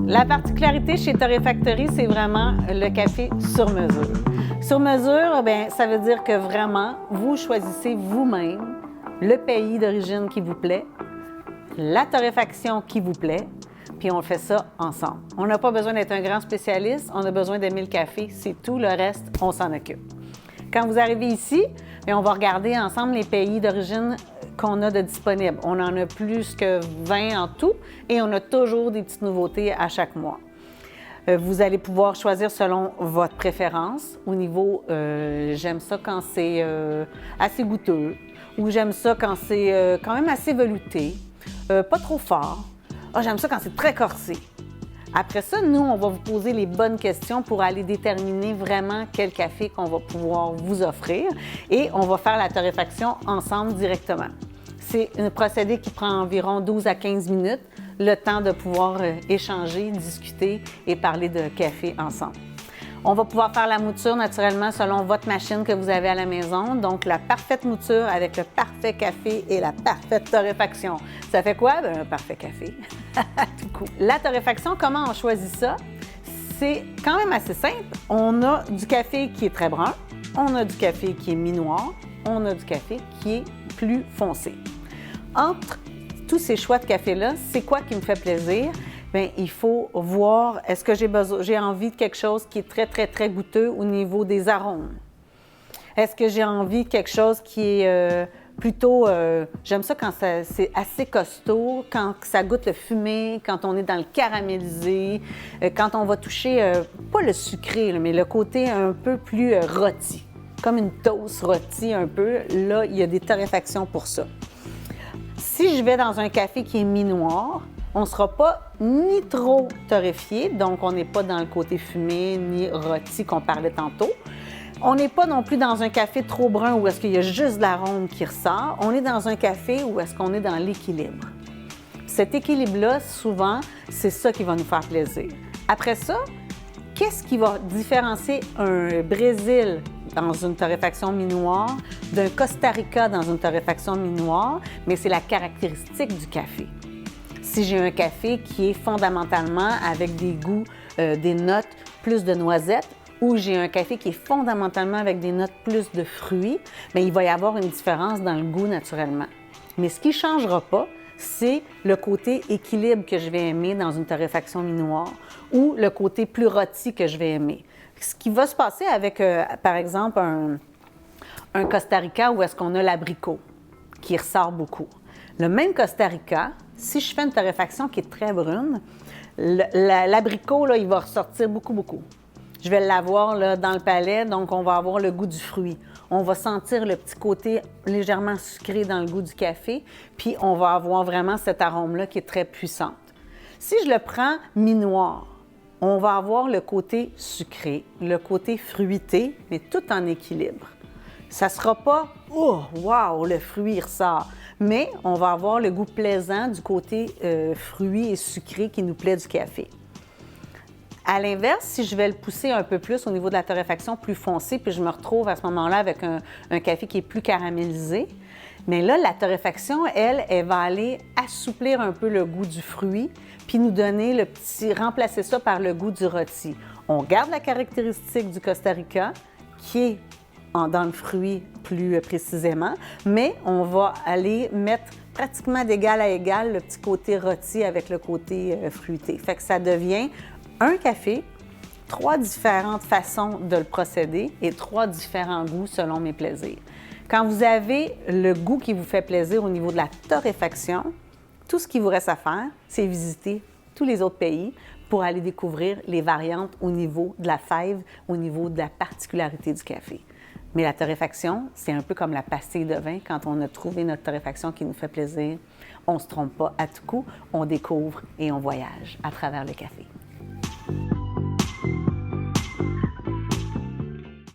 La particularité chez Torréfactory, c'est vraiment le café sur mesure. Sur mesure, bien, ça veut dire que vraiment, vous choisissez vous-même le pays d'origine qui vous plaît, la torréfaction qui vous plaît, puis on fait ça ensemble. On n'a pas besoin d'être un grand spécialiste, on a besoin d'aimer le café, c'est tout, le reste, on s'en occupe. Quand vous arrivez ici, bien, on va regarder ensemble les pays d'origine qu'on a de disponibles. On en a plus que 20 en tout et on a toujours des petites nouveautés à chaque mois. Vous allez pouvoir choisir selon votre préférence. Au niveau, j'aime ça quand c'est assez goûteux ou j'aime ça quand c'est quand même assez velouté, pas trop fort. Ah, j'aime ça quand c'est très corsé. Après ça, nous, on va vous poser les bonnes questions pour aller déterminer vraiment quel café qu'on va pouvoir vous offrir et on va faire la torréfaction ensemble directement. C'est un procédé qui prend environ 12 à 15 minutes, le temps de pouvoir échanger, discuter et parler de café ensemble. On va pouvoir faire la mouture naturellement selon votre machine que vous avez à la maison. Donc, la parfaite mouture avec le parfait café et la parfaite torréfaction. Ça fait quoi? Bien, un parfait café. Tout court. La torréfaction, comment on choisit ça? C'est quand même assez simple. On a du café qui est très brun, on a du café qui est mi-noir, on a du café qui est plus foncé. Entre tous ces choix de café-là, c'est quoi qui me fait plaisir? Bien, il faut voir, est-ce que j'ai envie de quelque chose qui est très, très, très goûteux au niveau des arômes? Est-ce que j'ai envie de quelque chose qui est plutôt... j'aime ça quand c'est assez costaud, quand ça goûte le fumé, quand on est dans le caramélisé, quand on va toucher, pas le sucré, mais le côté un peu plus rôti, comme une toast rôtie un peu. Là, il y a des torréfactions pour ça. Si je vais dans un café qui est mi-noir, on ne sera pas ni trop torréfié, donc on n'est pas dans le côté fumé ni rôti qu'on parlait tantôt. On n'est pas non plus dans un café trop brun où est-ce qu'il y a juste de l'arôme qui ressort. On est dans un café où est-ce qu'on est dans l'équilibre. Cet équilibre-là, souvent, c'est ça qui va nous faire plaisir. Après ça, qu'est-ce qui va différencier un Brésil dans une torréfaction mi-noire d'un Costa Rica dans une torréfaction mi-noire? Mais c'est la caractéristique du café. Si j'ai un café qui est fondamentalement avec des goûts, des notes plus de noisettes, ou j'ai un café qui est fondamentalement avec des notes plus de fruits, bien, il va y avoir une différence dans le goût naturellement. Mais ce qui ne changera pas, c'est le côté équilibre que je vais aimer dans une torréfaction mi-noire ou le côté plus rôti que je vais aimer. Ce qui va se passer avec, par exemple, un Costa Rica où est-ce qu'on a l'abricot qui ressort beaucoup. Le même Costa Rica, si je fais une torréfaction qui est très brune, l'abricot, là, il va ressortir beaucoup, beaucoup. Je vais l'avoir là, dans le palais, donc on va avoir le goût du fruit. On va sentir le petit côté légèrement sucré dans le goût du café, puis on va avoir vraiment cet arôme-là qui est très puissant. Si je le prends mi-noir, on va avoir le côté sucré, le côté fruité, mais tout en équilibre. Ça ne sera pas « Oh, wow, le fruit ressort », mais on va avoir le goût plaisant du côté fruit et sucré qui nous plaît du café. À l'inverse, si je vais le pousser un peu plus au niveau de la torréfaction plus foncée, puis je me retrouve à ce moment-là avec un café qui est plus caramélisé, mais là, la torréfaction, elle va aller assouplir un peu le goût du fruit, puis nous donner remplacer ça par le goût du rôti. On garde la caractéristique du Costa Rica, qui est dans le fruit plus précisément, mais on va aller mettre pratiquement d'égal à égal le petit côté rôti avec le côté fruité. Fait que ça devient un café, 3 différentes façons de le procéder et 3 différents goûts selon mes plaisirs. Quand vous avez le goût qui vous fait plaisir au niveau de la torréfaction, tout ce qu'il vous reste à faire, c'est visiter tous les autres pays pour aller découvrir les variantes au niveau de la fève, au niveau de la particularité du café. Mais la torréfaction, c'est un peu comme la pastille de vin. Quand on a trouvé notre torréfaction qui nous fait plaisir, on ne se trompe pas à tout coup, on découvre et on voyage à travers le café.